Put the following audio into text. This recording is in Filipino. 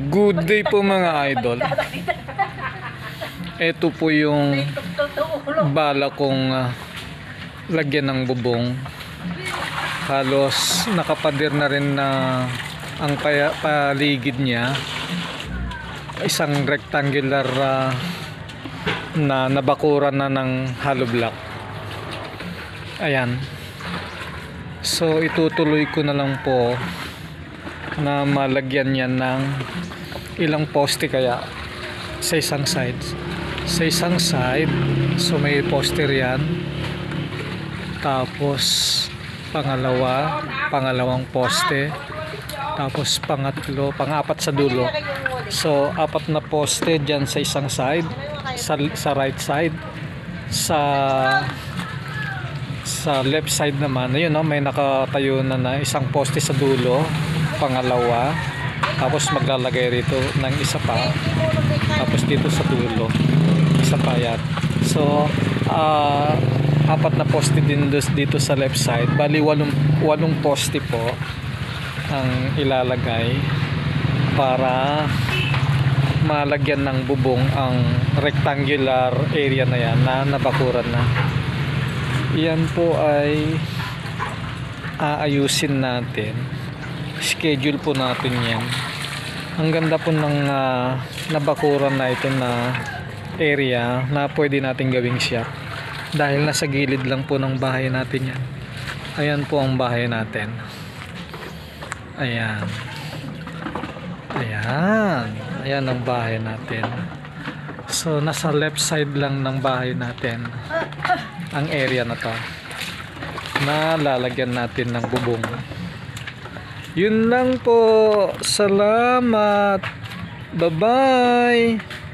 Good day po mga idol. Ito po yung bala kong lagyan ng bubong. Halos nakapadir na rin na ang paligid niya. Isang rectangular na nabakuran na ng hollow block. Ayan. So itutuloy ko na lang po na malagyan niya ng ilang poste kaya sa isang side. So may poste yan. Tapos pangalawang poste. Tapos pang-apat sa dulo. So apat na poste dyan sa isang side, sa right side. Sa left side naman, ayun, no, may nakatayo na isang poste sa dulo, pangalawa. Tapos maglalagay rito ng isa pa. Tapos dito sa dulo, isa pa yan. So apat na poste din dito sa left side. Bali walong poste po ang ilalagay para malagyan ng bubong ang rectangular area na yan na nabakuran na. Yan po ay aayusin natin. Schedule po natin yan. Ang ganda po ng nabakuran na ito na area na pwede natin gawing shop dahil nasa gilid lang po ng bahay natin yan. Ayan po ang bahay natin. Ayan ang bahay natin. So nasa left side lang ng bahay natin ang area na to na lalagyan natin ng bubong. Yun lang po. Salamat. Bye bye.